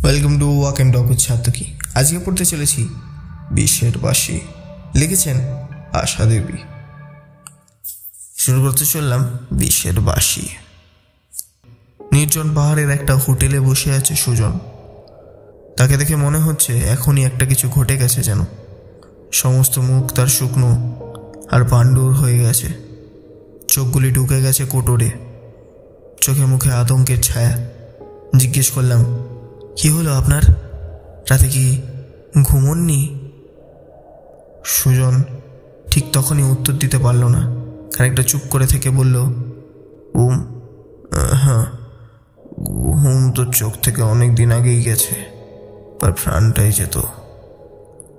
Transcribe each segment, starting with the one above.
Welcome to walk and talk with Sarthaki. আজকে পড়তে চলেছি বিষের বাঁশি, লিখেছেন আশা দেবী। শুরু করতে চললাম বিষের বাঁশি। নির্জন পাহাড়ের একটা হোটেলে বসে আছে সুজন। তাকে দেখে মনে হচ্ছে এখনই একটা কিছু ঘটে গেছে যেন। সমস্ত মুখ তার শুকনো আর পাণ্ডুর হয়ে গেছে, চোখগুলি ঢুকে গেছে কোটরে, চোখে মুখে আতঙ্কের ছায়া। জিজ্ঞেস করলাম, কি হলো আপনার? রাতে কি ঘুমোননি? সুজন ঠিক তখনই উত্তর দিতে পারল না। খানিকটা চুপ করে থেকে বলল, হ্যাঁ, ঘুম তো চোখ থেকে অনেক দিন আগেই গেছে, আর প্রাণটাই যেত,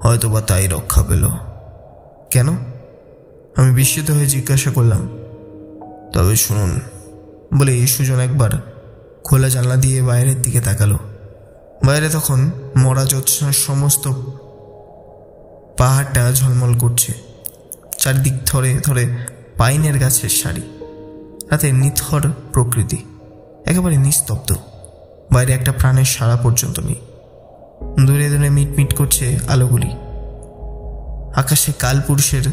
হয়তো বা তাই রক্ষা পেল। কেন? আমি বিস্মিত হয়ে জিজ্ঞাসা করলাম। তবে শুনুন বলে সুজন একবার খোলা জানলা দিয়ে বাইরের দিকে তাকালো। বাইরে তখন মরা জ্যোৎস্নার সমস্ত পাহাড়টা ঝলমল করছে। চারিদিক থরে থরে পাইনের গাছের সারি, রাতে নিথর প্রকৃতি, একেবারে নিস্তব্ধ। বাইরে একটা প্রাণের সাড়া পর্যন্ত নেই। দূরে দূরে মিটমিট করছে আলোগুলি। আকাশে কালপুরুষের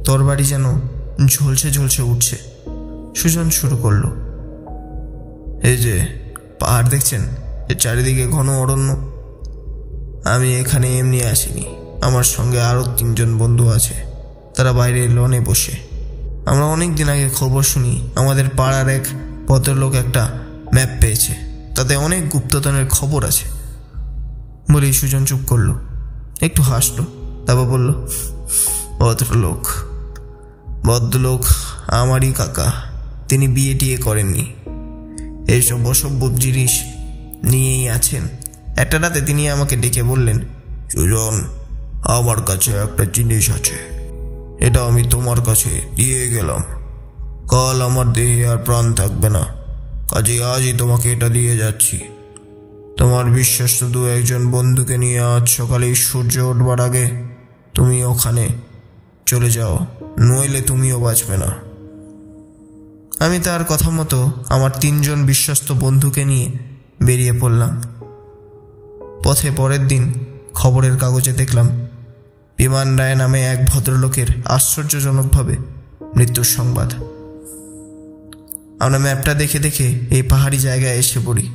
তরবারি যেন ঝলসে ঝলসে উঠছে। সুজন শুরু করলো, এই যে পাহাড় দেখছেন, এর চারিদিকে ঘন অরণ্য। আমি এখানে এমনি আসিনি, আমার সঙ্গে আরও 3 জন বন্ধু আছে। তারা বাইরে লনে বসে। আমরা অনেক দিন আগে খবর শুনি আমাদের পাড়ার এক ভদ্রলোক একটা ম্যাপ পেয়েছে, তাতে অনেক গুপ্তধনের খবর আছে। বলে সুজন চুপ করলো, একটু হাসলো, তারপর বলল, ভদ্রলোক আমারই কাকা। তিনি বিয়ে টিয়ে করেননি, এইসব অসভ্য জিনিস নিয়েই আছেন। একটা রাতে তিনি আমাকে ডেকে বললেন, সুজন, আমার কাছে একটা জিনিস আছে, এটা আমি তোমার কাছে দিয়ে গেলাম। কাল আমার দেহে আর প্রাণ থাকবে না, কাজে আজই তোমাকে এটা দিয়ে যাচ্ছি। তোমার বিশ্বস্ত 2-1 বন্ধুকে নিয়ে আজ সকালেই সূর্য উঠবার আগে তুমি ওখানে চলে যাও, নইলে তুমিও বাঁচবে না। আমি তার কথা মতো আমার 3 জন বিশ্বস্ত বন্ধুকে নিয়ে বেরিয়ে পড়লাম। পথে পরের দিন খবরের কাগজে দেখলাম বিমান রায় নামে এক ভদ্রলোকের আশ্চর্যজনকভাবে মৃত্যুর সংবাদ। আমরা ম্যাপটা দেখে দেখে এই পাহাড়ি জায়গায় এসে পড়ি।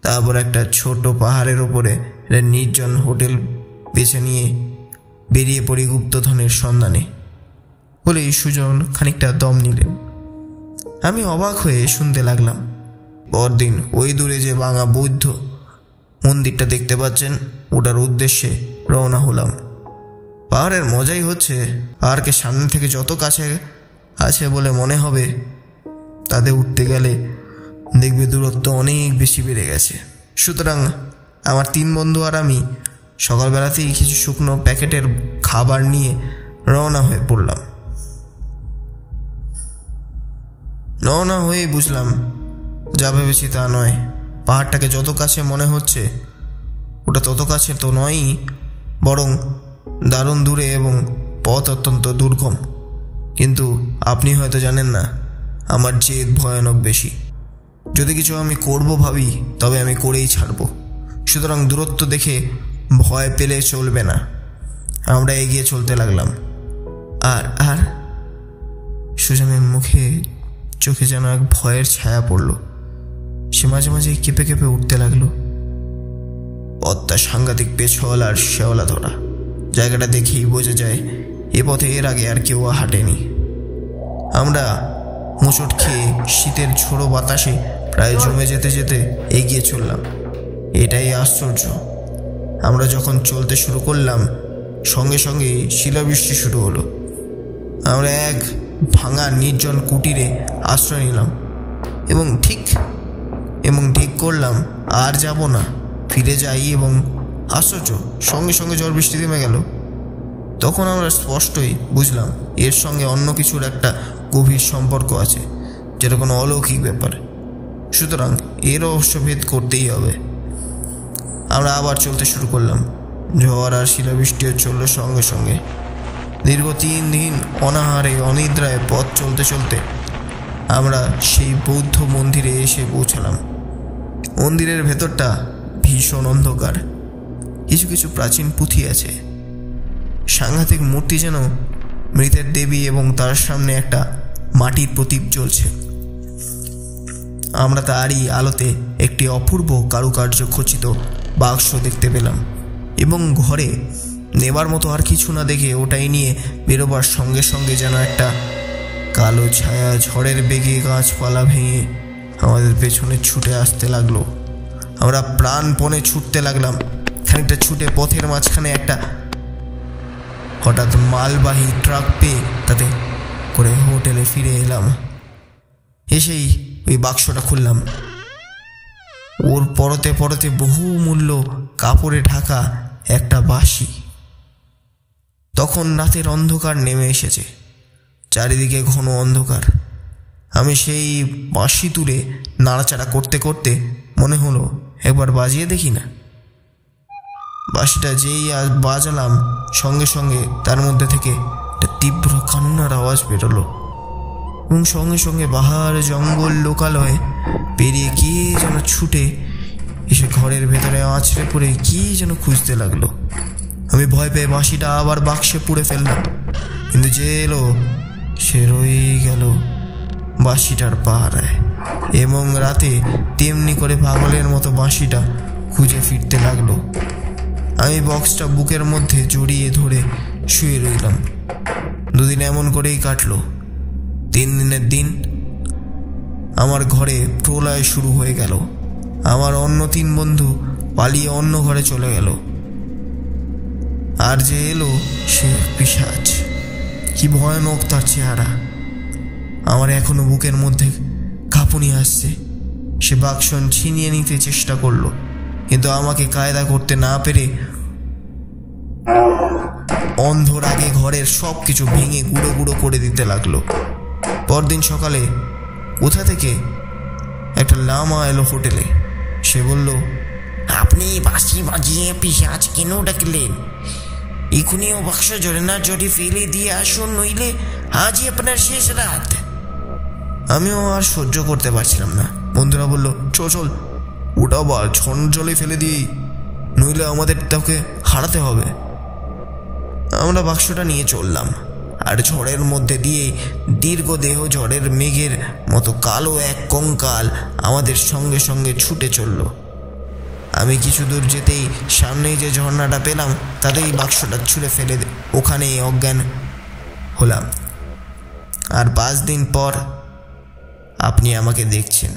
তারপর একটা ছোট পাহাড়ের ওপরে নির্জন হোটেল বেছে নিয়ে বেরিয়ে পড়ি গুপ্তধনের সন্ধানে। বলে সুজন খানিকটা দম নিলেন। আমি অবাক হয়ে শুনতে লাগলাম। পরদিন ওই দূরে যে ভাঙা বৌদ্ধ মন্দিরটা দেখতে পাচ্ছেন, ওটার উদ্দেশ্যে রওনা হলাম। পাহাড়ের মজাই হচ্ছে পাহাড়কে সামনে থেকে যত কাছে আছে বলে মনে হবে, তাতে উঠতে গেলে দেখবে দূরত্ব অনেক বেশি বেড়ে গেছে। সুতরাং আমার 3 বন্ধু আর আমি সকালবেলাতেই কিছু শুকনো প্যাকেটের খাবার নিয়ে রওনা হয়ে পড়লাম। রওনা হয়ে বুঝলাম যা ভেবেছি তা নয়। পাহাড়টাকে যত কাছে মনে হচ্ছে, ওটা তত কাছে তো নয়ই, বরং দারুণ দূরে এবং পথ অত্যন্ত দুর্গম। কিন্তু আপনি হয়তো জানেন না, আমার জেদ ভয়ানক বেশি। যদি কিছু আমি করব ভাবি, তবে আমি করেই ছাড়ব। সুতরাং দূরত্ব দেখে ভয় পেলে চলবে না। আমরা এগিয়ে চলতে লাগলাম। আর সুজনের মুখে চোখে যেন এক ভয়ের ছায়া পড়ল। সে মাঝে মাঝে কেঁপে কেঁপে উঠতে লাগলো। পথটা সাংঘাতিক পেছল আর শেওলা ধরা। জায়গাটা দেখেই বোঝা যায় এ পথে এর আগে আর কেউ হাঁটেনি। আমরা মোচড় খেয়ে শীতের ঝোড়ো বাতাসে প্রায় জমে যেতে যেতে এগিয়ে চললাম। এটাই আশ্চর্য, আমরা যখন চলতে শুরু করলাম সঙ্গে সঙ্গে শিলাবৃষ্টি শুরু হলো। আমরা এক ভাঙা নির্জন কুটিরে আশ্রয় নিলাম এবং ঠিক করলাম আর যাব না, ফিরে যাই। এবং আশ্চর্য, সঙ্গে সঙ্গে ঝড় বৃষ্টি থেমে গেল। তখন আমরা স্পষ্টই বুঝলাম এর সঙ্গে অন্য কিছুর একটা গভীর সম্পর্ক আছে, যেটা কোনো অলৌকিক ব্যাপার। সুতরাং এর রহস্যভেদ করতেই হবে। আমরা আবার চলতে শুরু করলাম। ঝড় আর শিলাবৃষ্টিও চলল সঙ্গে সঙ্গে। দীর্ঘ 3 দিন অনাহারে অনিদ্রায় পথ চলতে চলতে আমরা সেই বৌদ্ধ মন্দিরে এসে পৌঁছালাম। মন্দিরের ভেতরটা ভীষণ অন্ধকার। কিছু কিছু প্রাচীন পুঁথি আছে, সাংঘাতিক মূর্তি, যেন মৃতের দেবী, এবং তার সামনে একটা মাটির প্রদীপ জ্বলছে। আমরা তারই আলোতে একটি অপূর্ব কারুকার্য খচিত বাক্স দেখতে পেলাম, এবং ঘরে নেবার মতো আর কিছু না দেখে ওটাই নিয়ে বেরোবার সঙ্গে সঙ্গে যেন একটা কালো ছায়া ঝড়ের বেগে গাছপালা ভেঙে আমাদের পেছনে ছুটে আসতে লাগলো। আমরা প্রাণপণে ছুটতে লাগলাম। খানিকটা ছুটে পথের মাঝখানে একটা হঠাৎ মালবাহী ট্রাক পেয়ে তাতে করে হোটেলে ফিরে এলাম। এসেই ওই বাক্সটা খুললাম। ওর পরতে পরতে বহুমূল্য কাপড়ে ঢাকা একটা বাঁশি। তখন রাতের অন্ধকার নেমে এসেছে, চারিদিকে ঘন অন্ধকার। আমি সেই বাঁশি তুলে নাড়াচাড়া করতে করতে মনে হলো একবার বাজিয়ে দেখি না। বাঁশিটা যেই বাজালাম, সঙ্গে সঙ্গে তার মধ্যে থেকে একটা তীব্র কান্নার আওয়াজ বেরোলো, এবং সঙ্গে সঙ্গে পাহাড়, জঙ্গল, লোকালয় পেরিয়ে কে যেন ছুটে এসে ঘরের ভেতরে আছড়ে পড়ে কি যেন খুঁজতে লাগলো। আমি ভয় পেয়ে বাঁশিটা আবার বাক্সে পুড়ে ফেললাম, কিন্তু যে এলো সে রয়ে গেল বাঁশিটার পাহারায়, এবং রাতে তেমনি করে পাগলের মতো বাঁশিটা খুঁজে ফিরতে লাগলো। আমি বক্সটা বুকের মধ্যে জড়িয়ে ধরে শুয়ে রইলাম। দুদিন এমন করেই কাটলো। 3 দিনের দিন আমার ঘরে প্রলয় শুরু হয়ে গেল। আমার অন্য 3 বন্ধু পালিয়ে অন্য ঘরে চলে গেল। আর যে এলো সে পিশাচ। কি ভয়ানক তার চেহারা! আমার এখনো বুকের মধ্যে কাঁপুনি আসছে। সে বাক্স ছিনিয়ে নিতে চেষ্টা করলো, কিন্তু আমাকে কায়দা করতে না পেরে অন্ধর আগে ঘরের সব কিছু ভেঙে গুঁড়ো গুঁড়ো করে দিতে লাগলো। পরদিন সকালে কোথা থেকে একটা লামা এলো হোটেলে। সে বলল, আপনি বাঁশি বাজিয়ে পিশাচ কেন ডাকলেন? এখনই ও বাক্স জোরে না জোরে ফেলে দিয়ে আসুন, নইলে আজই আপনার শেষ রাত। আমিও আর সহ্য করতে পারছিলাম না। বন্ধুরা বলল, চল ওটা বা ছন জলে ফেলে দিই, নইলে আমাদের তাকে হারাতে হবে। আমরা বাক্সটা নিয়ে চললাম, আর ঝড়ের মধ্যে দিয়ে দীর্ঘ দেহ ঝড়ের মেঘের মতো কালো এক কঙ্কাল আমাদের সঙ্গে সঙ্গে ছুটে চলল। আমি কিছু দূর যেতেই সামনেই যে ঝর্ণাটা পেলাম তাতেই বাক্সটা ছুঁড়ে ফেলে ওখানেই অজ্ঞান হলাম। আর 5 দিন পর আপনি আমাকে দেখছেন।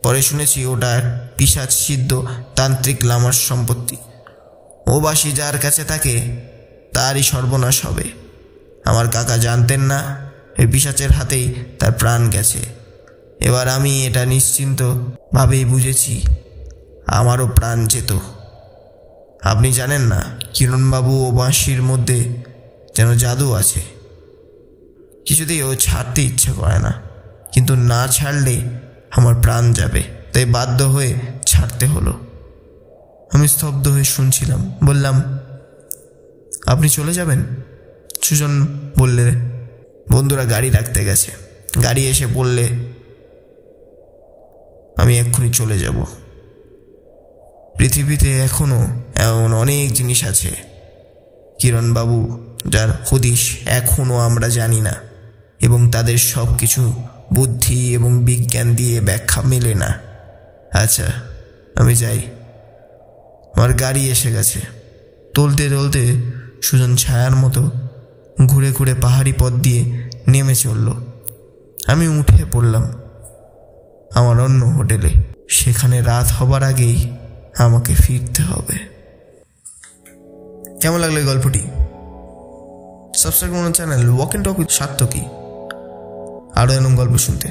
পরে শুনেছি ওটা পিশাচ সিদ্ধ তান্ত্রিক লামার সম্পত্তি। ও বাঁশি যার কাছে থাকে তারই সর্বনাশ হবে। আমার কাকা জানতেন না এই পিশাচের হাতেই তার প্রাণ গেছে। এবার আমি এটা নিশ্চিন্ত ভাবেই বুঝেছি আমারও প্রাণ যেত। আপনি জানেন না, কিরণবাবু ও বাঁশির মধ্যে যেন জাদু আছে। কিছুতেই ও ছাড়তে ইচ্ছে করে না, কিন্তু না ছাড়লে আমার প্রাণ যাবে, তাই বাধ্য হয়ে ছাড়তে হলো। আমি স্তব্ধ হয়ে শুনছিলাম। বললাম, আপনি চলে যাবেন? সুজন বললে, বন্ধুরা গাড়ি রাখতে গেছে, গাড়ি এসে বললে আমি এক্ষুনি চলে যাব। পৃথিবীতে এখনো এমন অনেক জিনিস আছে কিরণবাবু যার হদিশ এখনো আমরা জানি না, এবং তাদের সব কিছু বুদ্ধি এবং বিজ্ঞান দিয়ে ব্যাখ্যা মেলে না। আচ্ছা, আমি যাই, আমার গাড়ি এসে গেছে। টলতে টলতে সুজন ছায়ার মতো ঘুরে ঘুরে পাহাড়ি পথ দিয়ে নেমে চলল। আমি উঠে পড়লাম আমার অন্য হোটেলে। সেখানে রাত হবার আগেই আমাকে ফিরতে হবে। কেমন লাগলো এই গল্পটি? সাবস্ক্রাইব করুন channel walk and talk with Sarthaki আরও এরকম গল্প শুনতে।